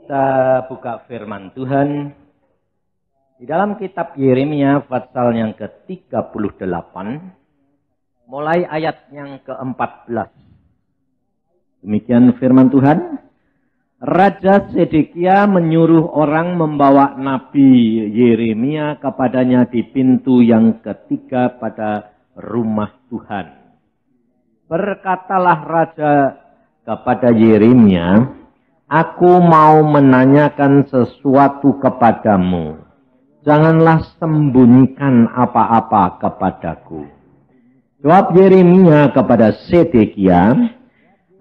Kita buka firman Tuhan di dalam kitab Yeremia pasal yang ke-38 mulai ayat yang ke-14. Demikian firman Tuhan. Raja Sedekia menyuruh orang membawa Nabi Yeremia kepadanya di pintu yang ketiga pada rumah Tuhan. Berkatalah raja kepada Yeremia, "Aku mau menanyakan sesuatu kepadamu. Janganlah sembunyikan apa-apa kepadaku." Jawab Yeremia kepada Sedekia,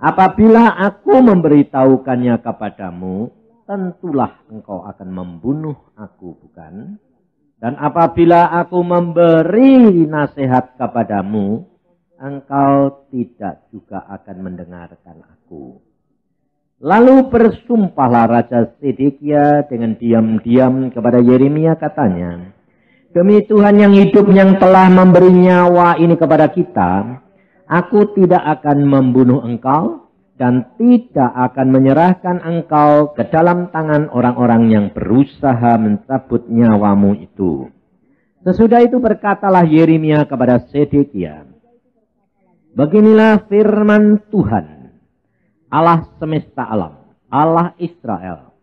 "Apabila aku memberitahukannya kepadamu, tentulah engkau akan membunuh aku, bukan? Dan apabila aku memberi nasihat kepadamu, engkau tidak juga akan mendengarkan aku." Lalu bersumpahlah Raja Sedekia dengan diam-diam kepada Yeremia, katanya, "Demi Tuhan yang hidup yang telah memberi nyawa ini kepada kita, aku tidak akan membunuh engkau dan tidak akan menyerahkan engkau ke dalam tangan orang-orang yang berusaha mencabut nyawamu itu." Sesudah itu berkatalah Yeremia kepada Sedekia, "Beginilah firman Tuhan, Allah semesta alam, Allah Israel.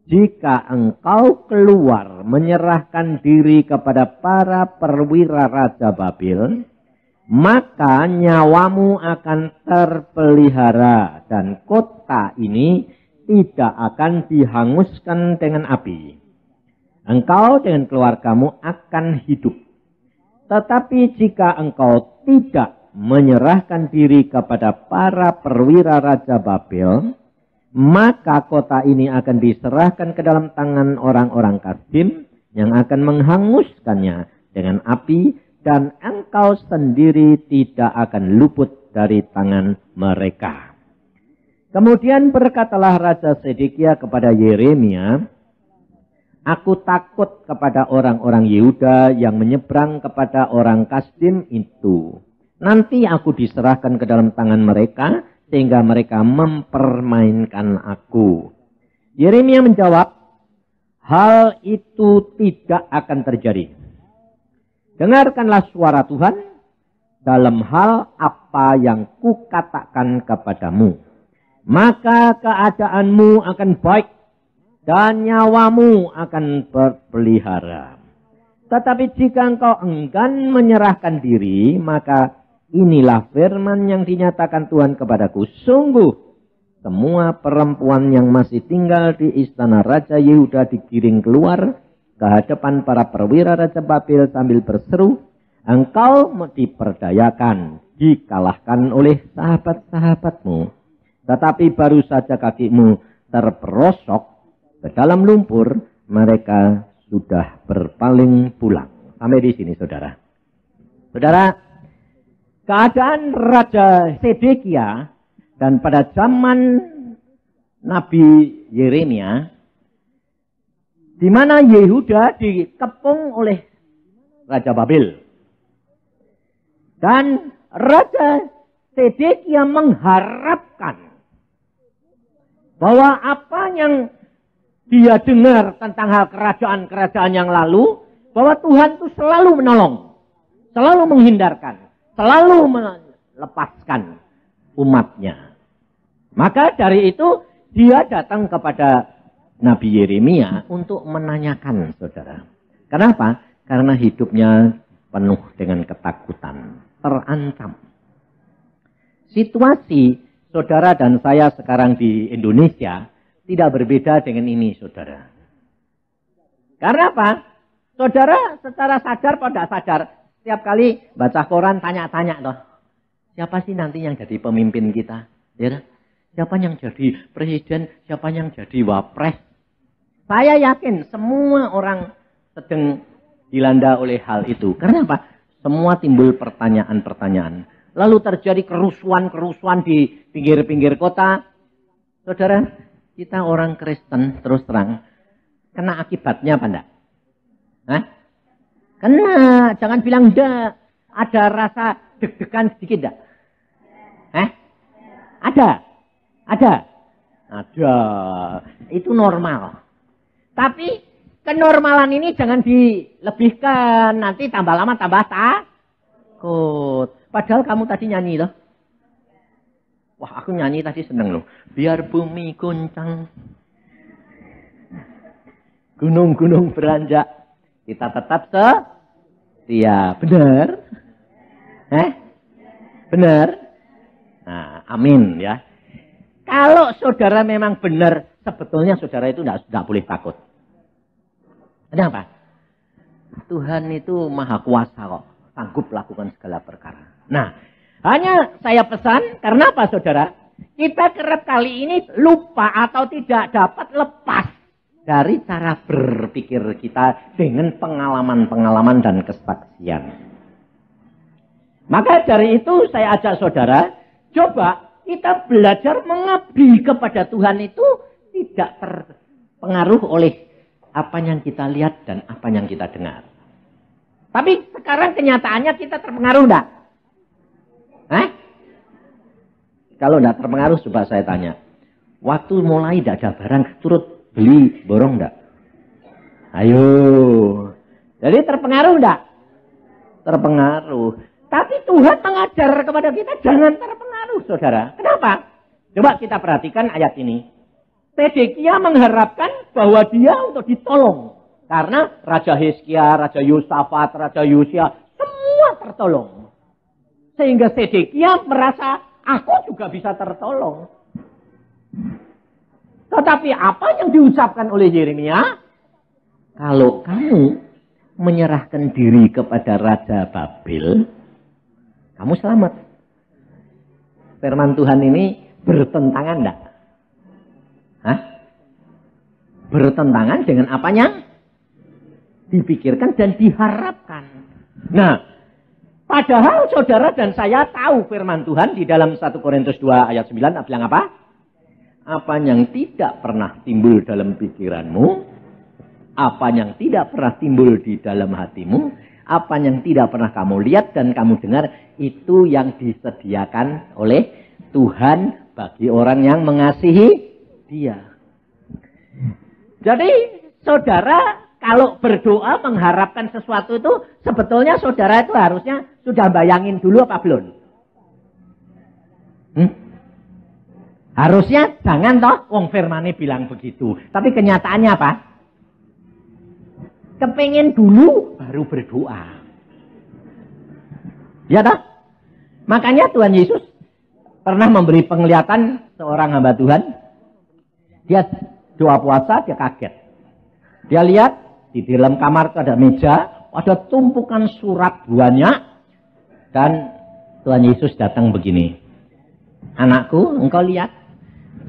Jika engkau keluar menyerahkan diri kepada para perwira Raja Babel, maka nyawamu akan terpelihara dan kota ini tidak akan dihanguskan dengan api. Engkau dengan keluargamu akan hidup. Tetapi jika engkau tidak menyerahkan diri kepada para perwira Raja Babel, maka kota ini akan diserahkan ke dalam tangan orang-orang Kasdim yang akan menghanguskannya dengan api, dan engkau sendiri tidak akan luput dari tangan mereka." Kemudian berkatalah Raja Sedekia kepada Yeremia, "Aku takut kepada orang-orang Yehuda yang menyeberang kepada orang Kasdim itu. Nanti aku diserahkan ke dalam tangan mereka, sehingga mereka mempermainkan aku." Yeremia menjawab, "Hal itu tidak akan terjadi. Dengarkanlah suara Tuhan dalam hal apa yang kukatakan kepadamu. Maka keadaanmu akan baik dan nyawamu akan berpelihara. Tetapi jika engkau enggan menyerahkan diri, maka inilah firman yang dinyatakan Tuhan kepadaku. Sungguh, semua perempuan yang masih tinggal di istana Raja Yehuda digiring keluar ke hadapan para perwira Raja Babel sambil berseru, 'Engkau diperdayakan, dikalahkan oleh sahabat-sahabatmu. Tetapi baru saja kakimu terperosok ke dalam lumpur, mereka sudah berpaling pulang.'" Sampai di sini, saudara. Saudara, keadaan Raja Sedekia dan pada zaman Nabi Yeremia, di mana Yehuda dikepung oleh Raja Babel. Dan Raja Sedekia mengharapkan bahwa apa yang dia dengar tentang hal kerajaan-kerajaan yang lalu, bahwa Tuhan itu selalu menolong, selalu menghindarkan, selalu melepaskan umatnya. Maka dari itu dia datang kepada Nabi Yeremia untuk menanyakan, saudara. Kenapa? Karena hidupnya penuh dengan ketakutan, terancam. Situasi saudara dan saya sekarang di Indonesia tidak berbeda dengan ini, saudara. Karena apa? Saudara secara sadar atau tidak sadar, setiap kali baca koran tanya-tanya toh, siapa sih nanti yang jadi pemimpin kita? Ya, siapa yang jadi presiden, siapa yang jadi wapres? Saya yakin semua orang sedang dilanda oleh hal itu. Karena apa? Semua timbul pertanyaan-pertanyaan. Lalu terjadi kerusuhan-kerusuhan di pinggir-pinggir kota. Saudara, kita orang Kristen terus terang, kena akibatnya apa enggak? Hah? Kena, jangan bilang enggak. Ada rasa deg-degan sedikit enggak? Hah? Ada. Ada. Itu normal. Tapi kenormalan ini jangan dilebihkan. Nanti tambah lama tambah takut. Padahal kamu tadi nyanyi loh. Wah, aku nyanyi tadi seneng loh. Biar bumi goncang. Gunung-gunung beranjak. Kita tetap setia. Benar? Benar? Nah, amin ya. Kalau saudara memang benar, sebetulnya saudara itu tidak boleh takut. Kenapa? Tuhan itu maha kuasa kok. Sanggup lakukan segala perkara. Nah, hanya saya pesan, karena apa saudara? Kita kerap kali ini lupa atau tidak dapat lepas dari cara berpikir kita dengan pengalaman-pengalaman dan kesaksian. Maka dari itu saya ajak saudara, coba kita belajar mengabdi kepada Tuhan itu tidak terpengaruh oleh apa yang kita lihat dan apa yang kita dengar. Tapi sekarang kenyataannya kita terpengaruh enggak? Kalau enggak terpengaruh, coba saya tanya. Waktu mulai tidak ada barang, turut beli, borong enggak? Ayo. Jadi terpengaruh enggak? Terpengaruh. Tapi Tuhan mengajar kepada kita jangan terpengaruh, saudara. Kenapa? Coba kita perhatikan ayat ini. Sedekia mengharapkan bahwa dia untuk ditolong. Karena Raja Hizkia, Raja Yosafat, Raja Yosia, semua tertolong. Sehingga Sedekia merasa, aku juga bisa tertolong. Tetapi apa yang diucapkan oleh Yeremia? Kalau kamu menyerahkan diri kepada Raja Babel, kamu selamat. Firman Tuhan ini bertentangan enggak? Bertentangan dengan apa yang dipikirkan dan diharapkan. Nah, padahal saudara dan saya tahu firman Tuhan di dalam 1 Korintus 2 ayat 9 bilang apa? Apa yang tidak pernah timbul dalam pikiranmu, apa yang tidak pernah timbul di dalam hatimu, apa yang tidak pernah kamu lihat dan kamu dengar, itu yang disediakan oleh Tuhan bagi orang yang mengasihi Dia. Jadi saudara kalau berdoa mengharapkan sesuatu itu sebetulnya saudara itu harusnya sudah bayangin dulu apa belum? Harusnya jangan toh, wong firmane bilang begitu. Tapi kenyataannya apa? Kepengin dulu baru berdoa. Ya toh? Makanya Tuhan Yesus pernah memberi penglihatan seorang hamba Tuhan. Dia doa puasa, dia kaget. Dia lihat di dalam kamar itu ada meja, ada tumpukan surat banyak. Dan Tuhan Yesus datang begini. Anakku, engkau lihat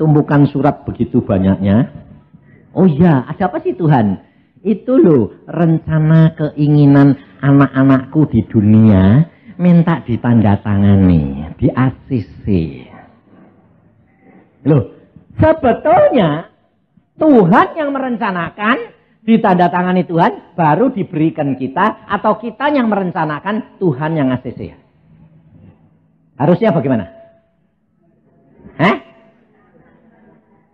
tumpukan surat begitu banyaknya. Oh iya, ada apa sih Tuhan? Itu loh rencana keinginan anak-anakku di dunia minta ditandatangani, di ACC. Loh, sebetulnya Tuhan yang merencanakan, ditandatangani Tuhan, baru diberikan kita, atau kita yang merencanakan, Tuhan yang ACC. Harusnya bagaimana?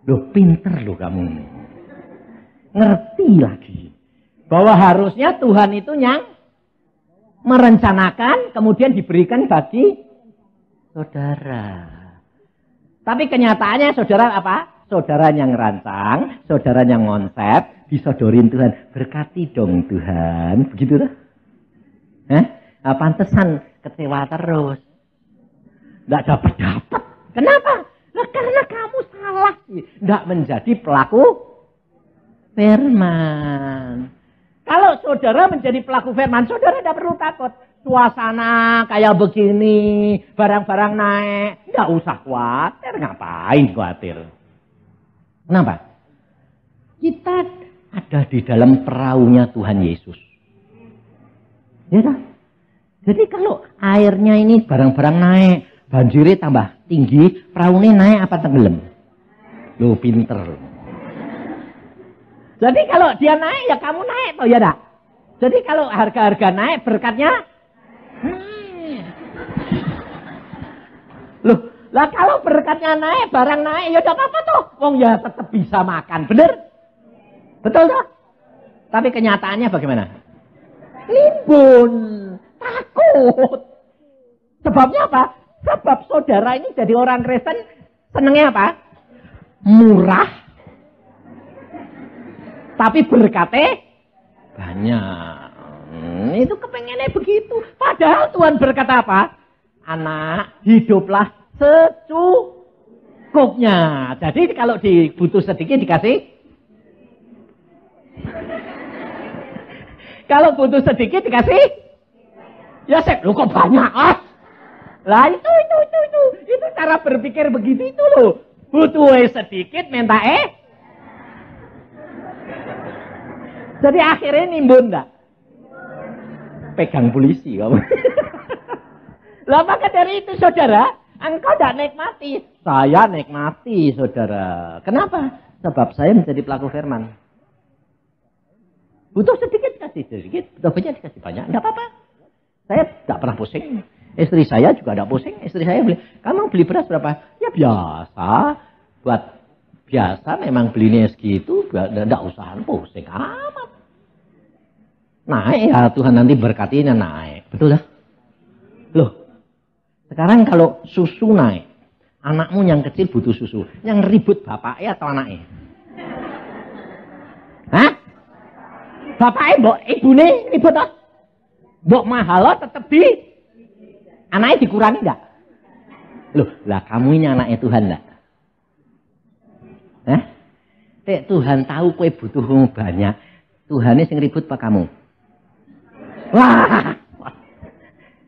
Loh, pinter loh kamu. Ngerti lagi. Bahwa harusnya Tuhan itu yang merencanakan, kemudian diberikan bagi saudara. Tapi kenyataannya saudara apa? Saudara yang rancang, saudara yang konsep, disodorin Tuhan. Berkati dong Tuhan. Begitu lah. Pantesan kecewa terus. Nggak dapat-dapat. Kenapa? Nah, karena kamu salah. Nggak menjadi pelaku firman. Kalau saudara menjadi pelaku firman, saudara tidak perlu takut. Suasana kayak begini, barang-barang naik. Nggak usah khawatir. Ngapain khawatir? Kenapa? Kita ada di dalam perahunya Tuhan Yesus. Ya kan? Jadi kalau airnya ini barang-barang naik, banjirnya tambah tinggi, perahunya naik apa tenggelam? Loh, pinter. Jadi kalau dia naik, ya kamu naik toh, ya dah. Jadi kalau harga-harga naik, berkatnya naik. Loh, Lah kalau berkatnya naik, barang naik, ya udah apa-apa tuh. Wong ya tetap bisa makan, bener? Betul toh? Tapi kenyataannya bagaimana? Limbun, takut. Sebabnya apa? Sebab saudara ini jadi orang Kristen, senengnya apa? Murah. Tapi berkatnya banyak. Itu kepengennya begitu. Padahal Tuhan berkata apa? Anak, hiduplah secukupnya. Jadi kalau dibutuh sedikit dikasih. Kalau butuh sedikit dikasih. Ya Sep, lu kok banyak? Ah? Lah itu cara berpikir begitu itu loh. Butuh sedikit minta Jadi akhirnya nimbun enggak? Pegang polisi kamu. Lah maka dari itu saudara, engkau tidak nikmati. Saya nikmati saudara. Kenapa? Sebab saya menjadi pelaku firman. Butuh sedikit kasih sedikit, butuh banyak dikasih banyak. Enggak apa-apa. Saya tidak pernah pusing. Istri saya juga tidak pusing. Istri saya beli, kamu beli beras berapa? Ya biasa. Buat biasa memang belinya segitu, tidak usah pusing amat. Naik ya Tuhan nanti berkatinya naik. Betul dah? Loh, sekarang kalau susu naik, anakmu yang kecil butuh susu. Yang ribut bapaknya atau anaknya? Hah? Bapaknya, mbok ibune ribut toh? Mbok mahal loh tetep di anaknya dikurangi enggak? Loh, lah kamu ini anaknya Tuhan enggak? Hah? Tuhan tahu kowe butuh banyak. Tuhannya sing ribut apa kamu? Wah,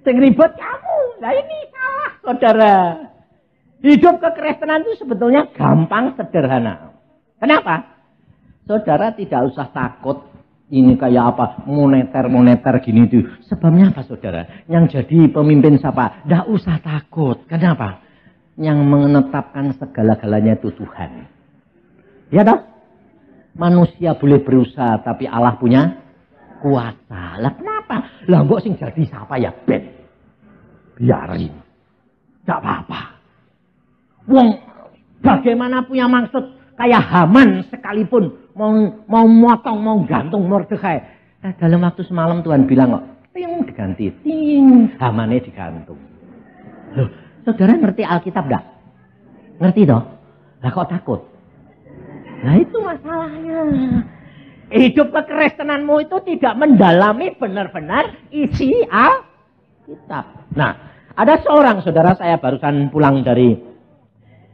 sing ribut kamu. Nah ini salah, saudara. Hidup kekristenan itu sebetulnya gampang, sederhana. Kenapa? Saudara tidak usah takut. Ini kayak apa? Moneter gini tuh. Sebabnya apa saudara? Yang jadi pemimpin siapa? Tidak usah takut. Kenapa? Yang menetapkan segala-galanya itu Tuhan. Ya toh? Manusia boleh berusaha, tapi Allah punya kuasa. Lah kenapa? Lah mbok sing jadi siapa ya Ben? Biarin. Tidak apa-apa. Wong bagaimana punya maksud kayak Haman sekalipun mau motong, mau gantung Mordekai. Dalam waktu semalam Tuhan bilang kok, ting diganti, ting Hamannya digantung. Loh, saudara ngerti Alkitab enggak? Ngerti toh? Lah kok takut? Nah itu masalahnya. Hidup kekristenanmu itu tidak mendalami benar-benar isi Alkitab. Nah, ada seorang saudara saya barusan pulang dari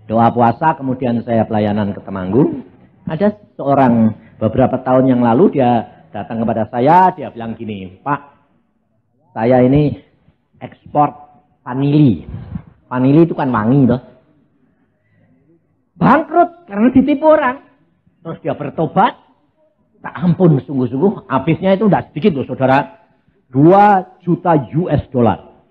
doa puasa, kemudian saya pelayanan ke Temanggung. Ada seorang beberapa tahun yang lalu dia datang kepada saya, dia bilang gini, Pak, saya ini ekspor vanili. Vanili itu kan wangi toh. Bangkrut karena ditipu orang. Terus dia bertobat, tak ampun sungguh-sungguh, habisnya itu tidak sedikit loh saudara, 2 juta US dollar.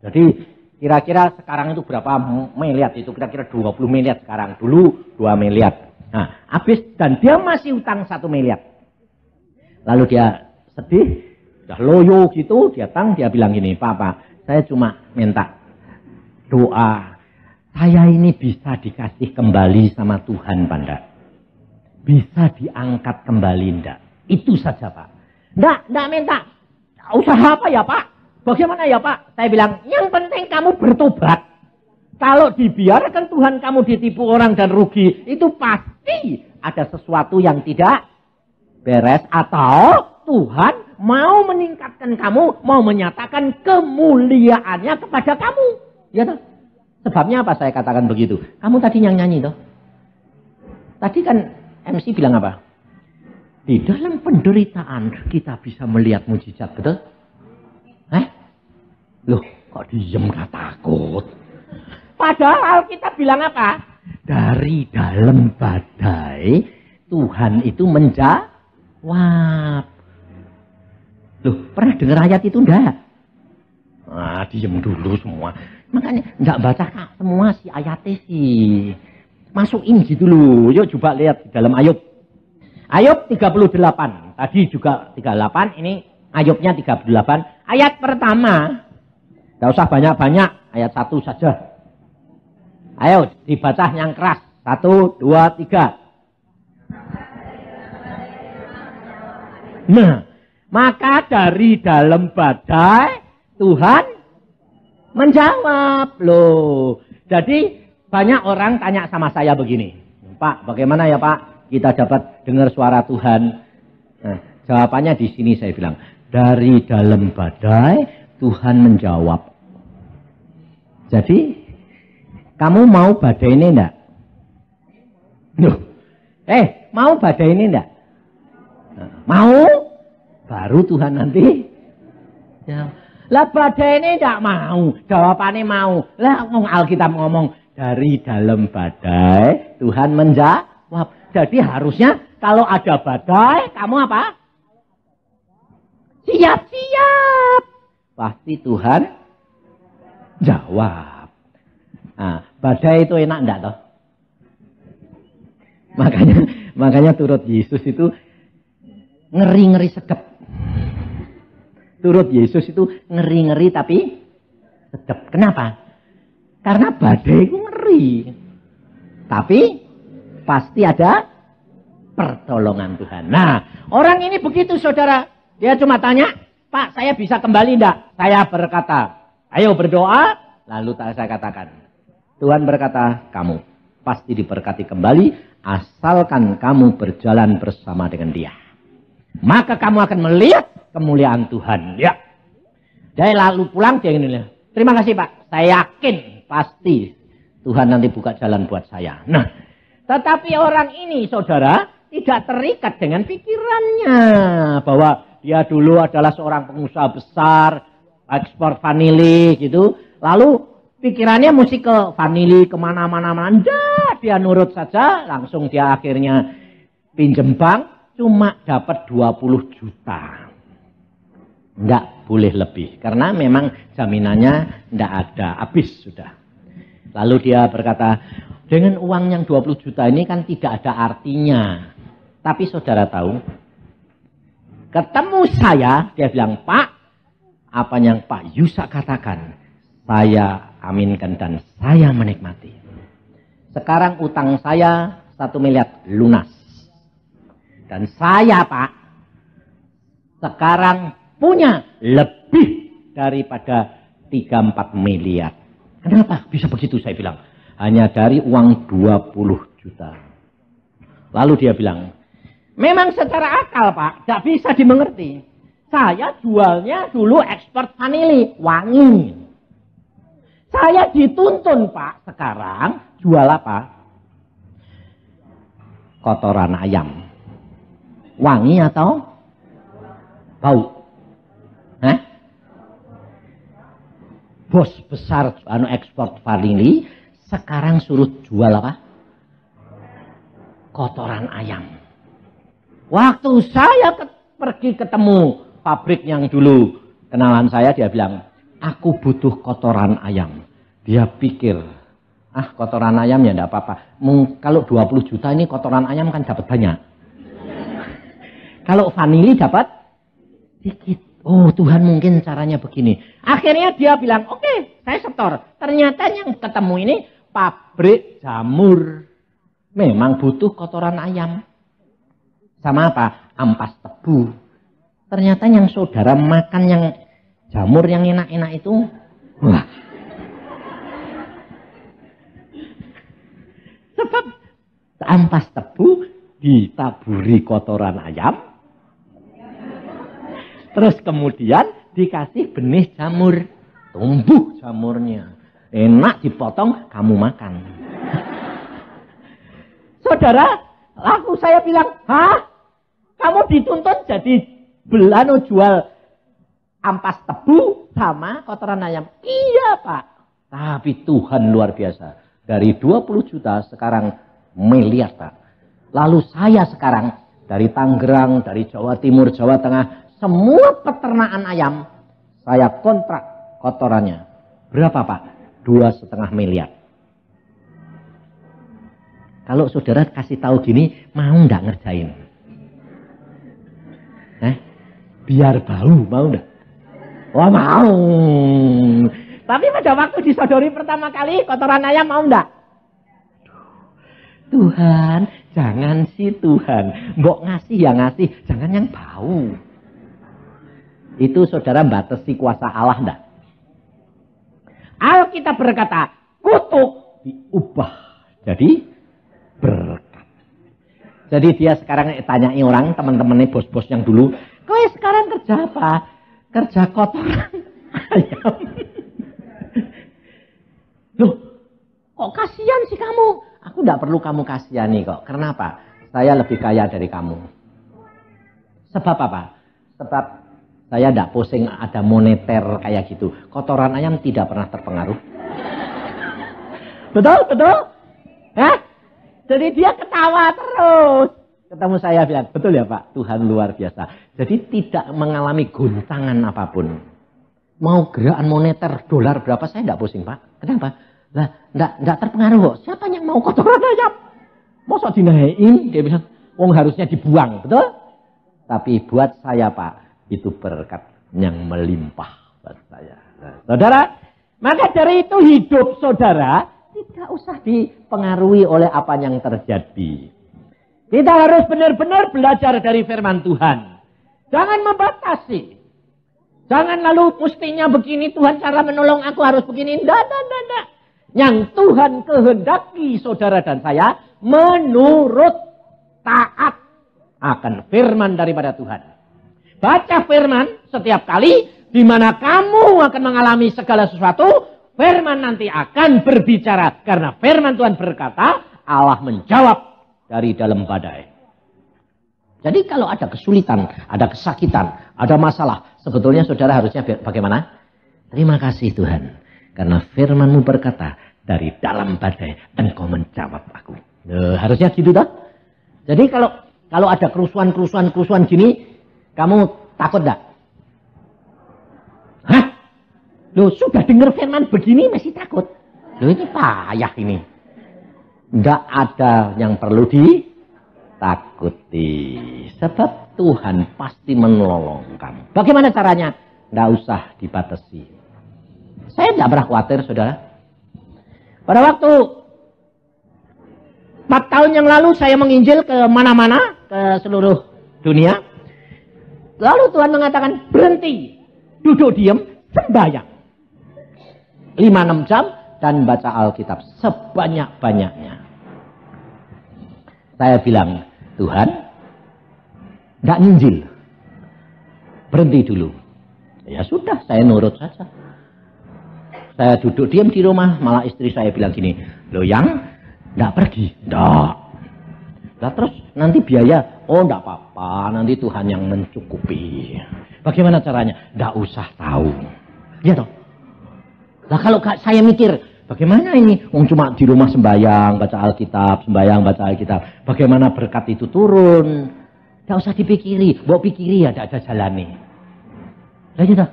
Jadi kira-kira sekarang itu berapa miliar? Itu kira-kira 20 miliar sekarang. Dulu 2 miliar. Nah, habis dan dia masih utang 1 miliar. Lalu dia sedih, udah loyo gitu, dia bilang gini, Papa, saya cuma minta doa. Saya ini bisa dikasih kembali sama Tuhan, Panda. Bisa diangkat kembali enggak? Itu saja, Pak. Enggak minta. Usaha apa ya, Pak? Bagaimana ya, Pak? Saya bilang, yang penting kamu bertobat. Kalau dibiarkan Tuhan kamu ditipu orang dan rugi, itu pasti ada sesuatu yang tidak beres. Atau Tuhan mau meningkatkan kamu, mau menyatakan kemuliaannya kepada kamu. Ya toh? Sebabnya apa saya katakan begitu? Kamu tadi yang nyanyi toh? Tadi kan MC bilang apa? Di dalam penderitaan kita bisa melihat mujizat, betul? Loh, kok diem gak takut? Padahal kita bilang apa? Dari dalam badai, Tuhan itu menjawab. Loh, pernah dengar ayat itu enggak? Ah, diem dulu semua. Makanya enggak baca semua si ayatnya sih. Masukin gitu loh. Yuk coba lihat di dalam Ayub. Ayub 38. Tadi juga 38, ini Ayubnya 38. Ayat pertama. Enggak usah banyak-banyak, ayat 1 saja. Ayo dibaca yang keras. 1, 2, 3. Nah, maka dari dalam badai Tuhan menjawab loh. Jadi banyak orang tanya sama saya begini, Pak, bagaimana ya Pak kita dapat dengar suara Tuhan? Nah, jawabannya di sini saya bilang, dari dalam badai Tuhan menjawab. Jadi kamu mau badai ini enggak? Loh, mau badai ini enggak? Mau? Baru Tuhan nanti. Ya. Lah badai ini enggak mau. Jawabannya mau. Lah Alkitab ngomong dari dalam badai Tuhan menjawab. Jadi harusnya kalau ada badai kamu apa? Siap-siap. Pasti Tuhan jawab. Nah, badai itu enak enggak toh? Makanya turut Yesus itu ngeri-ngeri sedep. Turut Yesus itu ngeri-ngeri tapi sedep. Kenapa? Karena badai itu ngeri. Tapi pasti ada pertolongan Tuhan. Nah, orang ini begitu saudara. Dia cuma tanya, Pak saya bisa kembali enggak? Saya berkata, ayo berdoa. Lalu saya katakan, Tuhan berkata, kamu pasti diberkati kembali asalkan kamu berjalan bersama dengan Dia. Maka kamu akan melihat kemuliaan Tuhan. Ya. Dia lalu pulang dia ini. Terima kasih Pak. Saya yakin pasti Tuhan nanti buka jalan buat saya. Nah, tetapi orang ini saudara tidak terikat dengan pikirannya bahwa dia dulu adalah seorang pengusaha besar, ekspor vanili gitu. Lalu pikirannya mesti ke vanili kemana-mana. Dia nurut saja, langsung dia akhirnya pinjem bank. Cuma dapat 20 juta. Enggak boleh lebih. Karena memang jaminannya enggak ada. Habis sudah. Lalu dia berkata, dengan uang yang 20 juta ini kan tidak ada artinya. Tapi saudara tahu, ketemu saya, dia bilang, Pak, apa yang Pak Yusak katakan, saya aminkan dan saya menikmati. Sekarang utang saya 1 miliar lunas. Dan saya Pak, sekarang punya lebih daripada 3-4 miliar. Kenapa bisa begitu saya bilang? Hanya dari uang 20 juta. Lalu dia bilang, memang secara akal Pak, tidak bisa dimengerti. Saya jualnya dulu ekspor vanili, wangi. Saya dituntun Pak, sekarang jual apa? Kotoran ayam. Wangi atau bau? Hah? Bos besar ekspor vanili sekarang suruh jual apa? Kotoran ayam. Waktu saya pergi ketemu pabrik yang dulu kenalan saya, dia bilang, aku butuh kotoran ayam. Dia pikir, kotoran ayam ya enggak apa-apa. Kalau 20 juta ini kotoran ayam kan dapat banyak. Kalau vanili dapat sedikit. Oh Tuhan mungkin caranya begini. Akhirnya dia bilang, oke, saya setor. Ternyata yang ketemu ini pabrik jamur. Memang butuh kotoran ayam. Sama apa? Ampas tebu. Ternyata yang saudara makan yang jamur yang enak-enak itu. Wah. Sebab ampas tebu ditaburi kotoran ayam. Terus kemudian dikasih benih jamur. Tumbuh jamurnya. Enak dipotong, kamu makan. Saudara, lalu saya bilang, hah? Kamu dituntut jadi belano jual ampas tebu sama kotoran ayam. Iya Pak. Tapi Tuhan luar biasa. Dari 20 juta sekarang miliar Pak. Lalu saya sekarang dari Tangerang, dari Jawa Timur, Jawa Tengah, semua peternakan ayam, saya kontrak kotorannya. Berapa Pak? 2,5 miliar. Kalau saudara kasih tahu gini, mau enggak ngerjain? Biar bau, mau enggak? Wah mau. Tapi pada waktu disodori pertama kali, kotoran ayam mau enggak? Tuhan, jangan sih Tuhan. Mbok ngasih ya ngasih, jangan yang bau. Itu saudara batasi kuasa Allah enggak? Alkitab berkata, kutuk diubah jadi berkat. Jadi dia sekarang tanyai orang, teman-temannya bos-bos yang dulu, kowe sekarang kerja apa? Kerja kotoran ayam. Loh, kok kasihan sih kamu? Aku enggak perlu kamu kasihani kok. Kenapa? Saya lebih kaya dari kamu. Sebab apa? Sebab saya tidak pusing ada moneter kayak gitu. Kotoran ayam tidak pernah terpengaruh. Betul? Betul? Hah? Jadi dia ketawa terus. Ketemu saya bilang, betul ya Pak? Tuhan luar biasa. Jadi tidak mengalami goncangan apapun. Mau gerakan moneter dolar berapa saya tidak pusing Pak. Kenapa? Lah, enggak terpengaruh kok. Siapa yang mau kotoran ayam? Masa dinaikin? Dia bilang, wong harusnya dibuang, betul? Tapi buat saya Pak, itu berkat yang melimpah buat saya. Nah, saudara, maka dari itu hidup saudara tidak usah dipengaruhi oleh apa yang terjadi. Kita harus benar-benar belajar dari firman Tuhan. Jangan membatasi. Jangan lalu mestinya begini Tuhan cara menolong aku harus begini. Tidak. Yang Tuhan kehendaki saudara dan saya menurut taat akan firman daripada Tuhan. Baca firman setiap kali di mana kamu akan mengalami segala sesuatu, firman nanti akan berbicara karena firman Tuhan berkata, Allah menjawab dari dalam badai. Jadi kalau ada kesulitan, ada kesakitan, ada masalah, sebetulnya saudara harusnya bagaimana? Terima kasih Tuhan. Karena firman-Mu berkata, dari dalam badai engkau menjawab aku. Harusnya gitu toh. Jadi kalau ada kerusuhan gini, kamu takut enggak? Hah? Loh, sudah dengar firman begini masih takut? Loh, ini payah ini. Enggak ada yang perlu ditakuti. Sebab Tuhan pasti menolong kamu. Bagaimana caranya? Enggak usah dibatasi. Saya tidak pernah khawatir, saudara. Pada waktu 4 tahun yang lalu saya menginjil ke mana-mana, ke seluruh dunia. Lalu Tuhan mengatakan, berhenti, duduk diam, sembahyang. 5-6 jam dan baca Alkitab sebanyak-banyaknya. Saya bilang, Tuhan, tidak nginjil. Berhenti dulu. Ya sudah, saya nurut saja. Saya duduk diam di rumah, malah istri saya bilang gini, loh yang enggak pergi. Enggak. Lah terus nanti biaya, oh enggak apa-apa, nanti Tuhan yang mencukupi. Bagaimana caranya? Enggak usah tahu. Ya toh. Lah kalau saya mikir, bagaimana ini? Cuma di rumah sembahyang, baca Alkitab, sembahyang, baca Alkitab. Bagaimana berkat itu turun? Enggak usah dipikiri, bawa pikiri ya enggak ada jalannya. Lah gitu.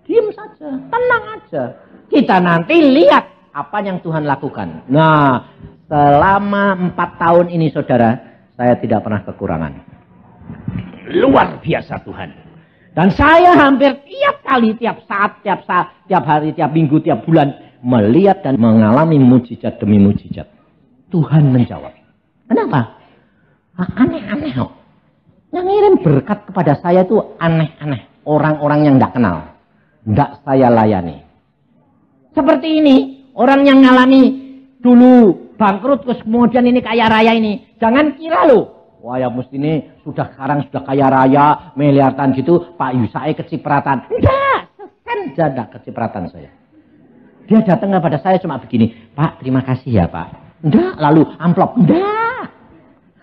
Diam saja, tenang aja. Kita nanti lihat apa yang Tuhan lakukan. Nah, selama 4 tahun ini saudara, saya tidak pernah kekurangan. Luar biasa Tuhan. Dan saya hampir tiap kali, tiap saat, tiap hari, tiap minggu, tiap bulan, melihat dan mengalami mujizat demi mujizat. Tuhan menjawab. Kenapa? Aneh-aneh kok. Yang ngirim berkat kepada saya itu aneh-aneh. Orang-orang yang tidak kenal. Tidak saya layani. Seperti ini, orang yang ngalami dulu bangkrut, terus kemudian ini kaya raya ini. Jangan kira loh, wah ya mesti ini sekarang sudah kaya raya, miliaran gitu, Pak Yusai kecipratan. Enggak, sesen janda kecipratan saya. Dia datang kepada saya cuma begini, Pak terima kasih ya Pak. Enggak, lalu amplop, enggak.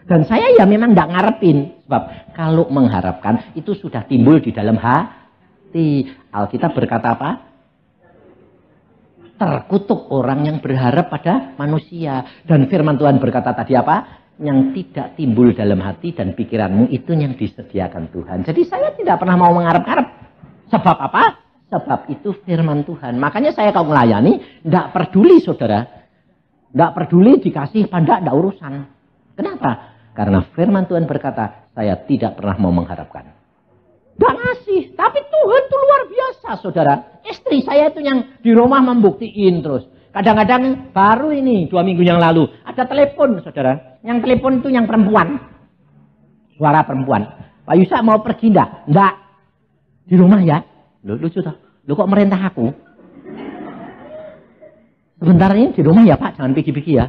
Dan saya ya memang enggak ngarepin. Sebab kalau mengharapkan itu sudah timbul di dalam hati. Alkitab berkata apa? Terkutuk orang yang berharap pada manusia. Dan firman Tuhan berkata tadi apa? Yang tidak timbul dalam hati dan pikiranmu itu yang disediakan Tuhan. Jadi saya tidak pernah mau mengharap-harap. Sebab apa? Sebab itu firman Tuhan. Makanya saya kalau melayani, tidak peduli saudara. Tidak peduli dikasih pada tidak urusan. Kenapa? Karena firman Tuhan berkata, saya tidak pernah mau mengharapkan. Gak ngasih, tapi Tuhan itu luar biasa saudara. Istri saya itu yang di rumah membuktiin terus. Kadang-kadang baru ini 2 minggu yang lalu ada telepon, saudara. Yang telepon itu yang perempuan. Suara perempuan. Pak Yusak mau pergi enggak? Enggak. Di rumah ya? Loh, lucu toh. Loh kok merintah aku? Sebentar ini di rumah ya Pak, jangan pergi-pergi ya.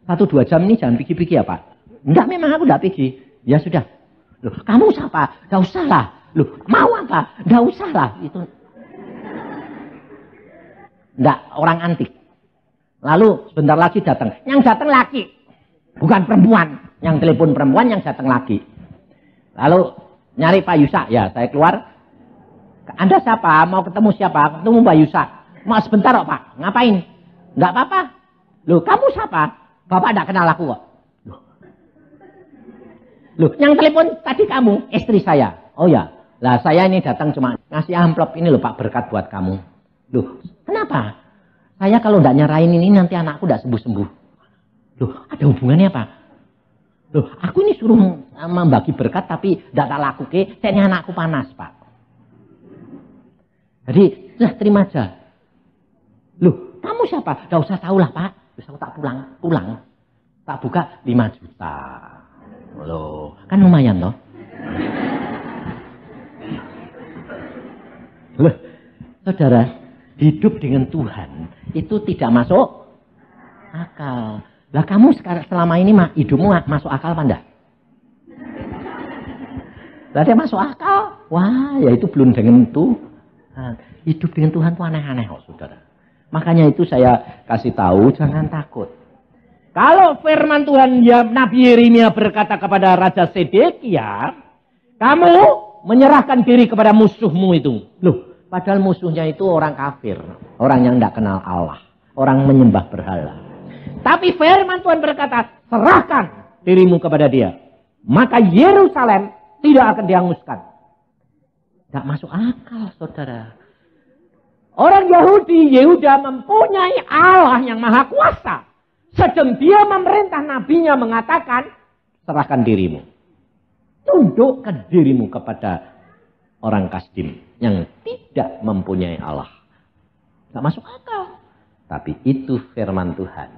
1-2 jam ini jangan pergi-pergi ya Pak. Enggak, memang aku enggak pergi. Ya sudah. Loh, kamu siapa? Enggak usah lah. Loh, mau apa? Enggak usah lah. Itu enggak, orang antik. Lalu sebentar lagi datang. Yang datang laki. Bukan perempuan. Yang telepon perempuan, yang datang laki. Lalu nyari Pak Yusak. Ya, saya keluar. Anda siapa? Mau ketemu siapa? Ketemu Pak Yusak. Mau sebentar kok Pak. Ngapain? Enggak apa-apa. Loh, kamu siapa? Bapak enggak kenal aku kok. Loh, yang telepon tadi kamu, istri saya. Oh ya, lah saya ini datang cuma ngasih amplop ini loh Pak, berkat buat kamu. Loh, kenapa? Saya kalau enggak nyerahin ini nanti anakku enggak sembuh-sembuh. Loh, ada hubungannya apa? Loh, aku ini suruh membagi berkat tapi enggak tak lakuke, kayaknya anakku panas Pak. Jadi, terima aja. Loh, kamu siapa? Enggak usah tahu lah Pak. Terus aku tak pulang. Tak buka 5 juta. Loh, kan lumayan loh. Loh, saudara, hidup dengan Tuhan itu tidak masuk akal. Lah kamu sekarang selama ini hidupmu masuk akal apa enggak? Lah dia masuk akal. Wah, ya itu belum dengan Tuhan. Hidup dengan Tuhan itu aneh-aneh kok, saudara. Makanya itu saya kasih tahu, jangan takut. Kalau firman Tuhan ya Nabi Yeremia berkata kepada Raja Sedekia, kamu menyerahkan diri kepada musuhmu itu. Loh, padahal musuhnya itu orang kafir, orang yang tidak kenal Allah, orang menyembah berhala. Tapi firman Tuhan berkata, serahkan dirimu kepada dia. Maka Yerusalem tidak akan dihanguskan. Tidak masuk akal, saudara. Orang Yahudi, Yehuda mempunyai Allah yang maha kuasa. Sedang dia memerintah nabinya mengatakan, serahkan dirimu. Tundukkan dirimu kepada orang Kasdim yang tidak mempunyai Allah. Tidak masuk akal. Tapi itu firman Tuhan.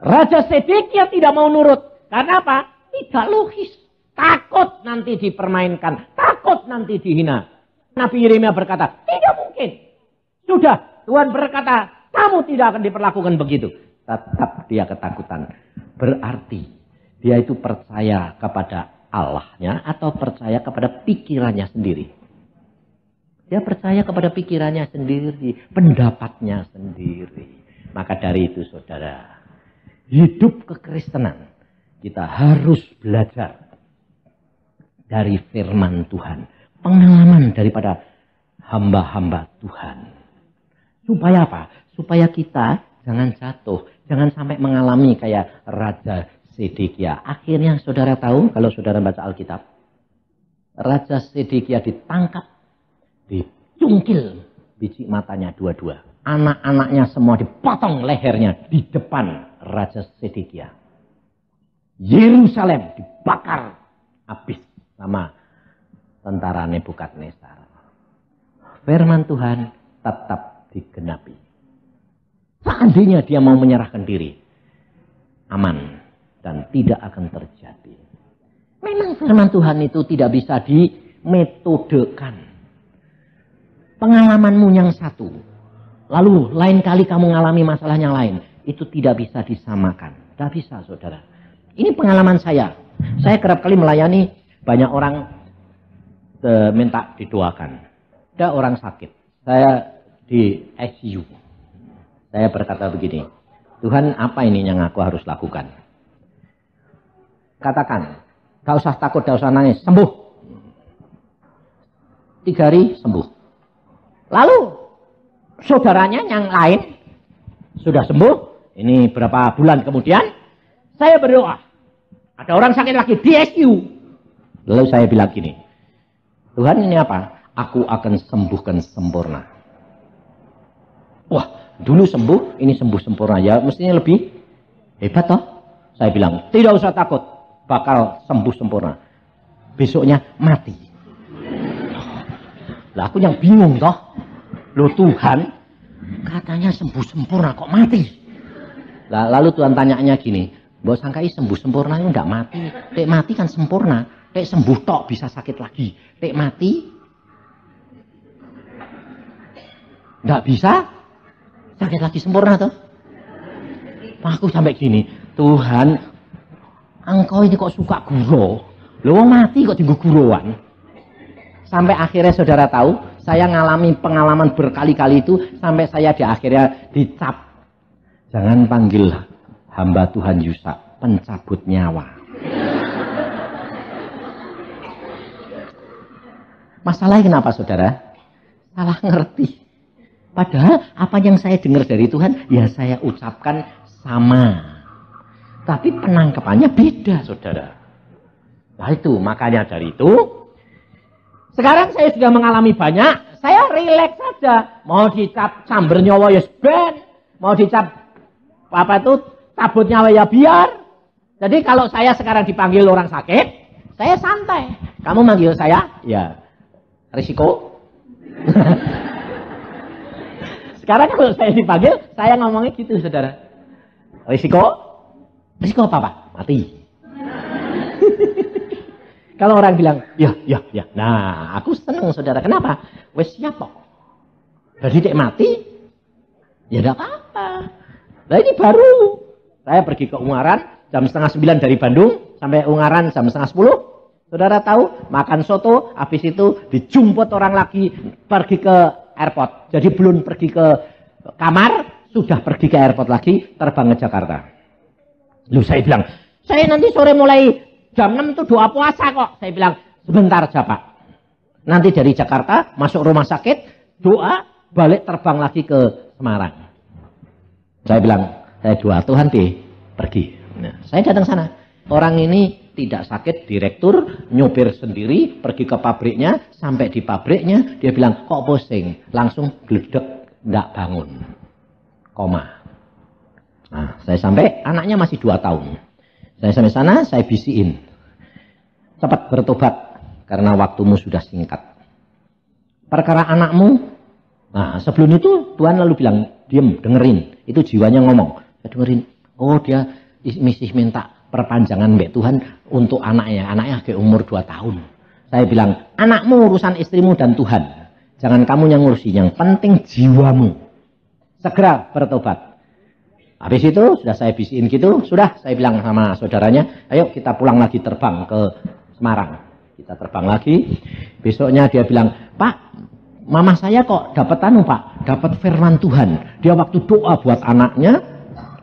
Raja Sedekia tidak mau nurut. Karena apa? Tidak logis. Takut nanti dipermainkan. Takut nanti dihina. Nabi Yeremia berkata, tidak mungkin. Sudah, Tuhan berkata, kamu tidak akan diperlakukan begitu. Tetap dia ketakutan. Berarti dia itu percaya kepada Allahnya atau percaya kepada pikirannya sendiri. Dia percaya kepada pikirannya sendiri, pendapatnya sendiri. Maka dari itu saudara, hidup kekristenan kita harus belajar dari firman Tuhan. Pengalaman daripada hamba-hamba Tuhan. Supaya apa? Supaya kita jangan jatuh. Jangan sampai mengalami kayak Raja Sedekia. Akhirnya saudara tahu kalau saudara baca Alkitab. Raja Sedekia ditangkap. Dicungkil biji matanya dua-dua. Anak-anaknya semua dipotong lehernya di depan Raja Sedekia. Yerusalem dibakar habis sama tentara Nebukadnezar. Firman Tuhan tetap digenapi. Seandainya dia mau menyerahkan diri, aman dan tidak akan terjadi. Memang firman Tuhan itu tidak bisa dimetodekan. Pengalamanmu yang satu, lalu lain kali kamu mengalami masalah yang lain, itu tidak bisa disamakan. Tidak bisa, saudara. Ini pengalaman saya. Saya kerap kali melayani banyak orang minta didoakan. Ada orang sakit. Saya di ICU. Saya berkata begini, Tuhan apa ini yang aku harus lakukan? Katakan, gak usah takut, gak usah nangis, sembuh. 3 hari sembuh. Lalu saudaranya yang lain sudah sembuh. Ini berapa bulan kemudian saya berdoa. Ada orang sakit lagi di ICU. Lalu saya bilang gini, Tuhan ini apa? Aku akan sembuhkan sempurna. Wah, dulu sembuh, ini sembuh sempurna. Ya mestinya lebih hebat toh. Saya bilang, tidak usah takut. Bakal sembuh sempurna. Besoknya mati. Lah aku yang bingung toh. Loh Tuhan, Katanya sembuh sempurna kok mati. Lalu Tuhan tanyanya gini, mbok sangkai sembuh sempurna itu enggak mati. Dek mati kan sempurna. Dek sembuh tok bisa sakit lagi. Dek mati enggak bisa sakit lagi sempurna toh. Aku sampai gini, Tuhan, engkau ini kok suka guro. Loh mati kok tinggu guruan. Sampai akhirnya saudara tahu, saya ngalami pengalaman berkali-kali itu sampai saya di akhirnya dicap. Jangan panggil hamba Tuhan Yusa, pencabut nyawa. Masalahnya kenapa saudara? Salah ngerti. Padahal apa yang saya dengar dari Tuhan, ya saya ucapkan sama. Tapi penangkapannya beda saudara. Nah itu, makanya dari itu, sekarang saya sudah mengalami banyak, saya rileks saja. Mau dicap samber nyawa ya ben, mau dicap apa itu cabut nyawa ya biar. Jadi kalau saya sekarang dipanggil orang sakit, saya santai. Kamu manggil saya, ya risiko. Sekarang kalau saya dipanggil, saya ngomongnya gitu saudara. Risiko apa Pak? Mati. Kalau orang bilang, ya. Nah, aku senang saudara. Kenapa? Wes siap kok. Jadi dek mati, ya tidak apa-apa. Nah ini baru. Saya pergi ke Ungaran, jam 8:30 dari Bandung, sampai Ungaran jam 9:30. Saudara tahu, makan soto, habis itu dijumput orang lagi, pergi ke airport. Jadi belum pergi ke kamar, sudah pergi ke airport lagi, terbang ke Jakarta. Lu saya bilang, saya nanti sore mulai jam 6 itu doa puasa kok. Saya bilang, sebentar aja Pak. Nanti dari Jakarta, masuk rumah sakit, doa, balik terbang lagi ke Semarang. Saya bilang, saya doa, Tuhan deh, pergi. Nah, saya datang sana. Orang ini tidak sakit, direktur, nyopir sendiri, pergi ke pabriknya, sampai di pabriknya, dia bilang, kok pusing? Langsung gledek, enggak bangun. Koma. Nah, saya sampai, anaknya masih 2 tahun. Saya sampai sana, saya bisiin. Cepat bertobat, karena waktumu sudah singkat. Perkara anakmu, nah sebelum itu Tuhan lalu bilang, diem, dengerin. Itu jiwanya ngomong. Saya dengerin, oh dia masih minta perpanjangan mbak Tuhan untuk anaknya. Anaknya kayak umur 2 tahun. Saya bilang, anakmu urusan istrimu dan Tuhan. Jangan kamu yang ngurusi, yang penting jiwamu. Segera bertobat. Habis itu sudah saya bisiin gitu, sudah saya bilang sama saudaranya, ayo kita pulang lagi terbang ke Semarang. Kita terbang lagi. Besoknya dia bilang, Pak, mama saya kok dapat Pak, dapat firman Tuhan. Dia waktu doa buat anaknya,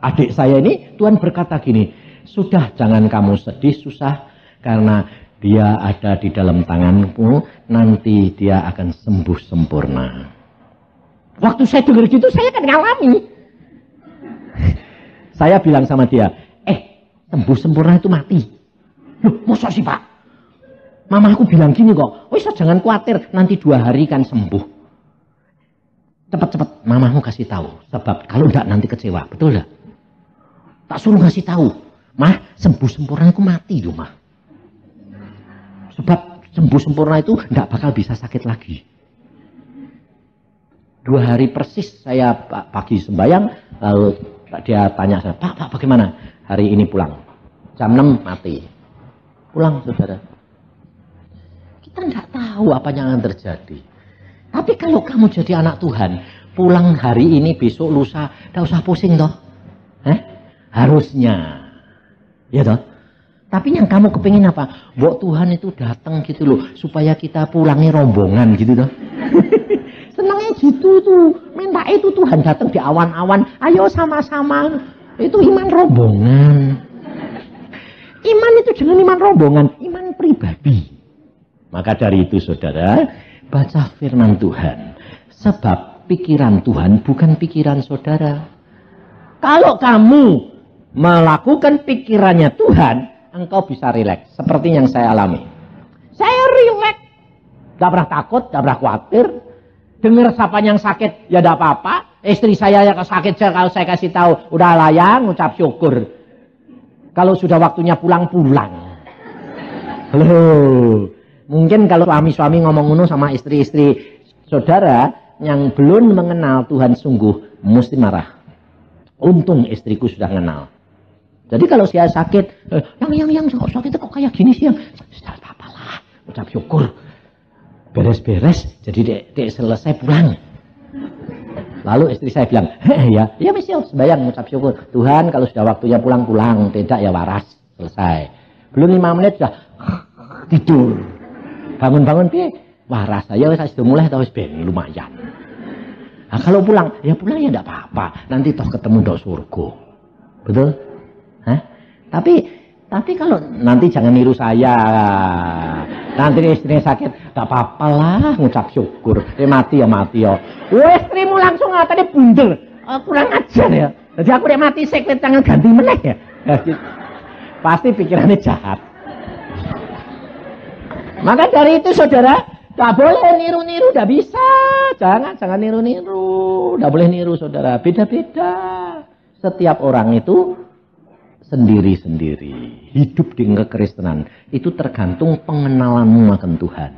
adik saya ini, Tuhan berkata gini, sudah jangan kamu sedih susah karena dia ada di dalam tanganmu, nanti dia akan sembuh sempurna. Waktu saya dengar gitu, saya kan ngalami. Saya bilang sama dia, sembuh sempurna itu mati. Loh, masa sih Pak? Mama aku bilang gini kok, wis jangan khawatir, nanti 2 hari kan sembuh. Cepat-cepat, mamamu kasih tahu. Sebab kalau enggak nanti kecewa, betul enggak? Tak suruh ngasih tahu. Mah, sembuh sempurna itu mati loh, Mah. Sebab sembuh sempurna itu enggak bakal bisa sakit lagi. 2 hari persis saya pagi sembahyang, lalu dia tanya saya, Pak bagaimana? Hari ini pulang. Jam 6 mati. Pulang saudara. Kita enggak tahu apa yang akan terjadi. Tapi kalau kamu jadi anak Tuhan, pulang hari ini, besok, lusa, enggak usah pusing toh. Harusnya. Ya toh? Tapi yang kamu kepingin apa? Mbok Tuhan itu datang gitu loh, supaya kita pulangnya rombongan gitu toh. Senangnya gitu tuh. Minta itu Tuhan datang di awan-awan. Ayo sama-sama. Itu iman rombongan. Iman itu jangan iman rombongan. Iman pribadi. Maka dari itu saudara, baca firman Tuhan. Sebab pikiran Tuhan bukan pikiran saudara. Kalau kamu melakukan pikirannya Tuhan, engkau bisa rileks. Seperti yang saya alami. Saya rileks. Gak pernah takut, gak pernah khawatir. Dengar siapa yang sakit, ya tidak apa-apa. Istri saya yang sakit, kalau saya kasih tahu, udah layang, ucap syukur. Kalau sudah waktunya pulang-pulang. Loh, mungkin kalau suami-suami ngomong ngono sama istri-istri saudara, yang belum mengenal Tuhan sungguh mesti marah. Untung istriku sudah kenal. Jadi kalau saya sakit, yang sakit kok kayak gini sih, yang tidak apa-apa lah, ucap syukur. Beres-beres, jadi dek selesai pulang. Lalu istri saya bilang, ya mesti sembahyang ucap syukur. Tuhan kalau sudah waktunya pulang, tidak ya waras, selesai. Belum 5 menit sudah tidur. Bangun-bangun waras saya sudah mulai tahu ben lumayan. Nah, kalau pulang ya enggak apa-apa. Nanti toh ketemu di surga. Betul? Hah? Tapi kalau nanti jangan niru saya. Nanti istrinya sakit, enggak apa-apa lah, ngucap syukur. Mati ya. Istrimu langsung ngatanya bundel. Kurang ajar ya. Jadi aku mati sekret tangan ganti meneh ya. Pasti pikirannya jahat. Maka dari itu saudara, tak boleh niru-niru, tidak bisa. Jangan niru-niru. Tidak boleh niru saudara. Beda-beda. Setiap orang itu sendiri-sendiri. Hidup di kekristenan. Itu tergantung pengenalanmu akan Tuhan.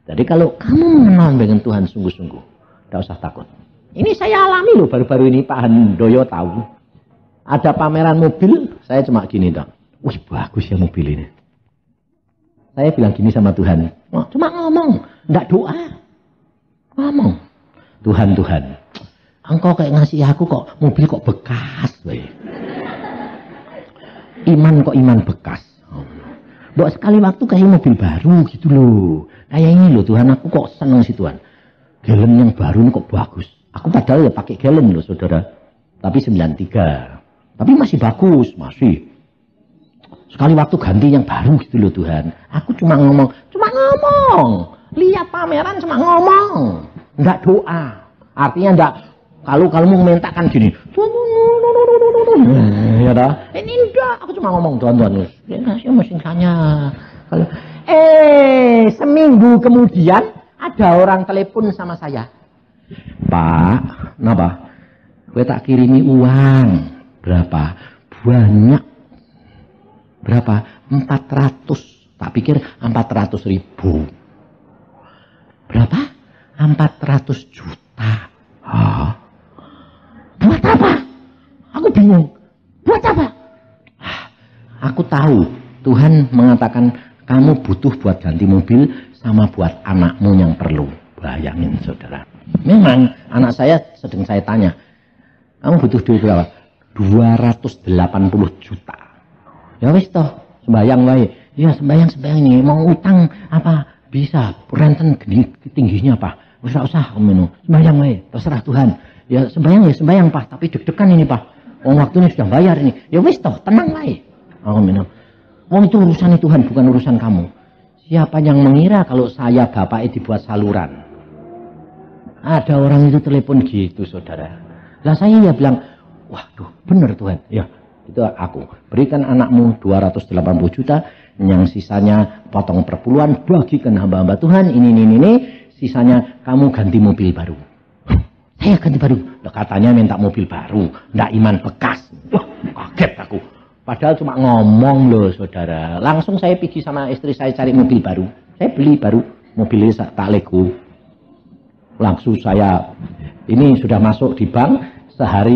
Jadi kalau kamu mengenal dengan Tuhan sungguh-sungguh, tidak usah takut. Ini saya alami loh baru-baru ini Pak Handoyo tahu. Ada pameran mobil, saya cuma gini dong. Wih bagus ya mobil ini. Saya bilang gini sama Tuhan, cuma ngomong, enggak doa. Ngomong, Tuhan, engkau kayak ngasih aku kok mobil kok bekas, we. Iman bekas. Buat sekali waktu kayak mobil baru gitu loh. Kayak ini loh Tuhan, aku kok seneng sih Tuhan. Galon yang baru ini kok bagus. Aku padahal ya pakai galon loh saudara. Tapi 93. Tapi masih bagus, masih. Sekali waktu ganti yang baru gitu loh Tuhan. Aku cuma ngomong. Lihat pameran cuma ngomong. Enggak doa. Artinya enggak, kalau mau mintakan gini. Ya dah. Ini enggak, aku cuma ngomong Tuhan. Ya mesin saya. Seminggu kemudian ada orang telepon sama saya. Pak, kenapa? Gue tak kirimi uang. Berapa? Banyak. Berapa? 400. Tak pikir 400.000. Berapa? 400 juta. Buat apa? Aku bingung. Buat apa? Aku tahu Tuhan mengatakan kamu butuh buat ganti mobil sama buat anakmu yang perlu. Bayangin saudara. Memang anak saya sedang saya tanya, kamu butuh duit berapa? 280 juta. Ya wis toh, sembayang wae. Ya sembayang ini mau utang apa? Bisa, renten tingginya apa? Usah kamu sembayang wae, terserah Tuhan. Ya sembayang Pak, tapi deg-degan ini Pak. Waktunya sudah bayar ini. Ya wis toh, tenang wae. Aku minum. Itu urusan Tuhan, bukan urusan kamu. Siapa yang mengira kalau saya bapak dibuat saluran? Ada orang itu telepon gitu saudara. Lah saya ya bilang, waduh benar Tuhan. Ya itu aku. Berikan anakmu 280 juta. Yang sisanya potong perpuluhan. Bagikan hamba-hamba Tuhan. Ini. Sisanya kamu ganti mobil baru. Saya ganti baru. Loh, katanya minta mobil baru. Nggak iman bekas. Wah kaget aku. Padahal cuma ngomong loh saudara. Langsung saya pergi sama istri saya cari mobil baru. Saya beli baru. Mobilnya tak lego. Langsung saya, ini sudah masuk di bank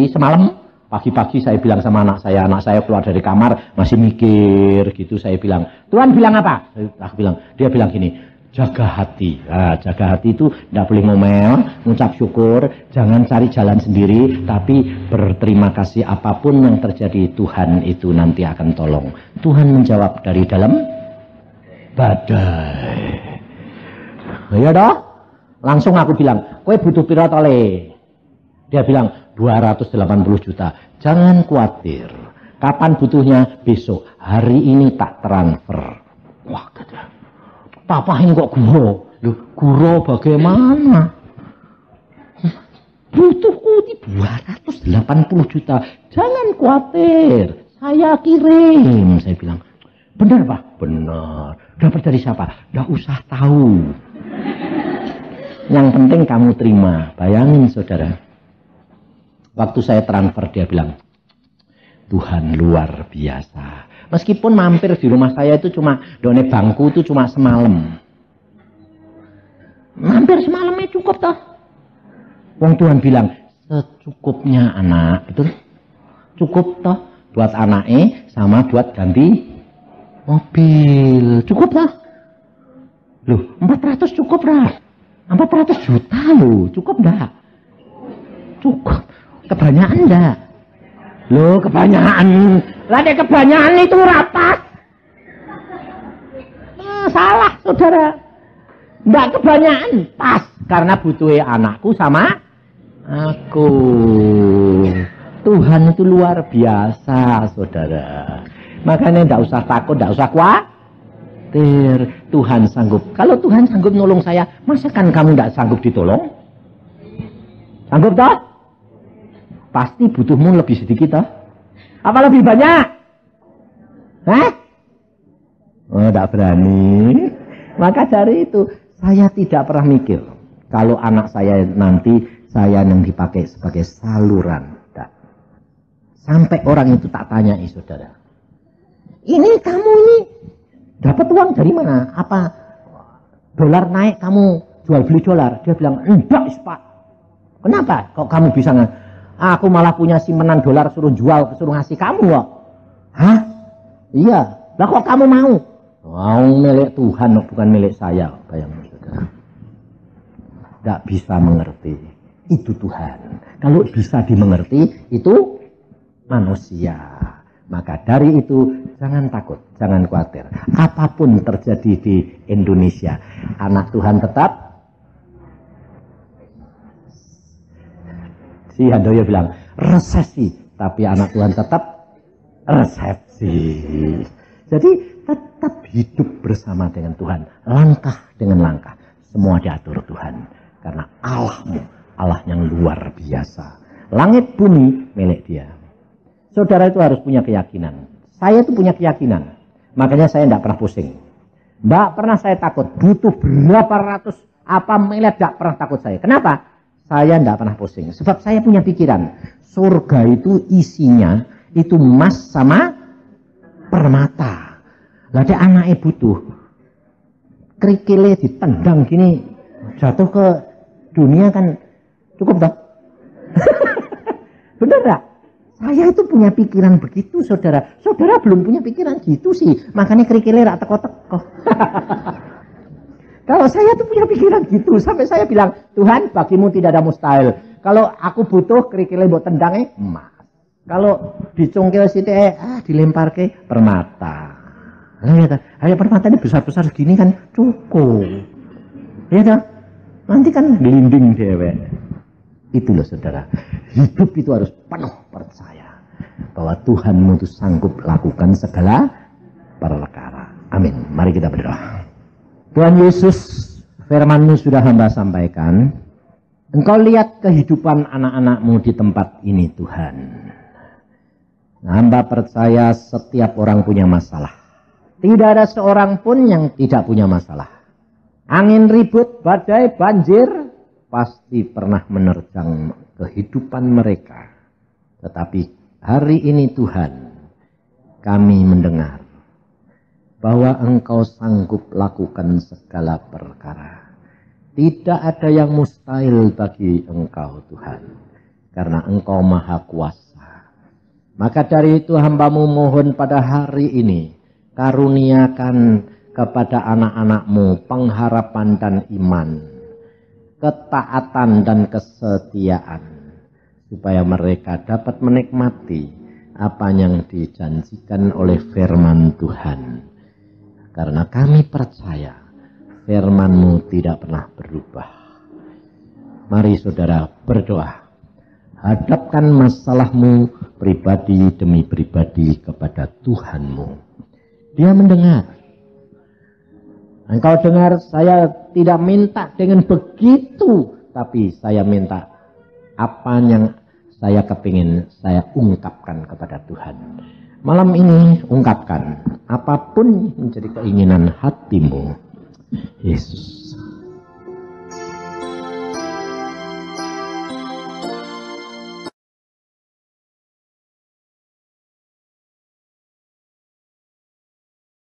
semalam. Pagi-pagi saya bilang sama anak saya keluar dari kamar masih mikir gitu. Saya bilang, Tuhan bilang apa? Dia bilang gini, jaga hati. Nah, jaga hati itu tidak boleh ngomel, ngucap syukur, jangan cari jalan sendiri, tapi berterima kasih apapun yang terjadi Tuhan itu nanti akan tolong. Tuhan menjawab dari dalam badai. Ya dah. Langsung aku bilang, kowe butuh pira tole? Dia bilang 280 juta. Jangan khawatir. Kapan butuhnya? Besok. Hari ini tak transfer. Wah, gede. Papa ini kok guro? Loh, guro bagaimana? Butuhku di 280 juta. Jangan khawatir. Saya kirim. Saya bilang, benar Pak? Benar. Dapat dari siapa? Nggak usah tahu. Yang penting kamu terima. Bayangin saudara. Waktu saya transfer dia bilang, Tuhan luar biasa. Meskipun mampir di rumah saya itu cuma, done bangku itu cuma semalam. Hampir semalamnya cukup toh. Wong Tuhan bilang, secukupnya anak, betul? Cukup toh buat anaknya sama buat ganti mobil. Cukup toh? Loh, 400 cukup dah. 400 juta loh, cukup dah? Cukup. Kebanyakan dah. Loh, kebanyakan. Lah kebanyakan itu rapat. Salah, saudara. Enggak kebanyakan, pas. Karena butuhnya anakku sama aku. Tuhan itu luar biasa, saudara. Makanya enggak usah takut, enggak usah khawatir. Tuhan sanggup. Kalau Tuhan sanggup nolong saya, masakan kamu enggak sanggup ditolong? Sanggup toh? Pasti butuhmu lebih sedikit toh? Apa lebih banyak? Hah? Oh, enggak berani. Maka dari itu, saya tidak pernah mikir. Kalau anak saya nanti, saya yang dipakai sebagai saluran. Tidak. Sampai orang itu tak tanya, saudara. Ini kamu ini dapat uang dari mana? Apa dolar naik kamu jual beli dolar? Dia bilang, enggak Pak. Kenapa? Kok kamu bisa nggak? Aku malah punya simpanan dolar suruh jual, suruh ngasih kamu kok. Hah? Iya. Lah kok kamu mau? Mau milik Tuhan, bukan milik saya. Bayangkan saudara. Tidak bisa mengerti. Itu Tuhan. Kalau bisa dimengerti, itu manusia. Maka dari itu, jangan takut, jangan khawatir. Apapun terjadi di Indonesia, anak Tuhan tetap. Si Handoyo bilang, resesi. Tapi anak Tuhan tetap resepsi. Jadi, tetap hidup bersama dengan Tuhan. Langkah dengan langkah. Semua diatur Tuhan. Karena Allahmu, Allah yang luar biasa. Langit bumi milik Dia. Saudara itu harus punya keyakinan. Saya itu punya keyakinan. Makanya saya tidak pernah pusing. Tidak pernah saya takut. Butuh berapa ratus apa miliar, tidak pernah takut saya. Kenapa? Saya tidak pernah pusing. Sebab saya punya pikiran. Surga itu isinya itu emas sama permata. Lah ada anaknya butuh. Kerikilnya ditendang gini, jatuh ke dunia kan cukup tak? Benar tak? Saya itu punya pikiran begitu, saudara. Saudara belum punya pikiran gitu sih. Makanya kerikilnya rak teko-teko. Kalau saya tuh punya pikiran gitu. Sampai saya bilang, Tuhan bagimu tidak ada mustahil. Kalau aku butuh kerikilnya buat tendangnya, emas. Kalau dicungkil situ, dilempar ke permata. Ayo permata ini besar-besar segini kan cukup. Ya kan? Nanti kan gelinding dewek. Itu loh saudara. Hidup itu harus penuh percaya. Bahwa Tuhanmu itu sanggup lakukan segala perkara. Amin. Mari kita berdoa. Tuhan Yesus, firman-Mu sudah hamba sampaikan. Engkau lihat kehidupan anak-anak-Mu di tempat ini Tuhan. Hamba percaya setiap orang punya masalah. Tidak ada seorang pun yang tidak punya masalah. Angin ribut, badai, banjir pasti pernah menerjang kehidupan mereka. Tetapi hari ini Tuhan, kami mendengar bahwa Engkau sanggup lakukan segala perkara. Tidak ada yang mustahil bagi Engkau Tuhan. Karena Engkau maha kuasa. Maka dari itu hamba-Mu mohon pada hari ini, karuniakan kepada anak-anak-Mu pengharapan dan iman, ketaatan dan kesetiaan, supaya mereka dapat menikmati apa yang dijanjikan oleh firman Tuhan. Karena kami percaya firman-Mu tidak pernah berubah. Mari saudara berdoa. Hadapkan masalahmu pribadi demi pribadi kepada Tuhan-Mu. Dia mendengar. Engkau dengar, saya tidak minta dengan begitu. Tapi saya minta apa yang saya kepingin saya ungkapkan kepada Tuhan. Malam ini ungkapkan apapun menjadi keinginan hatimu. Yesus.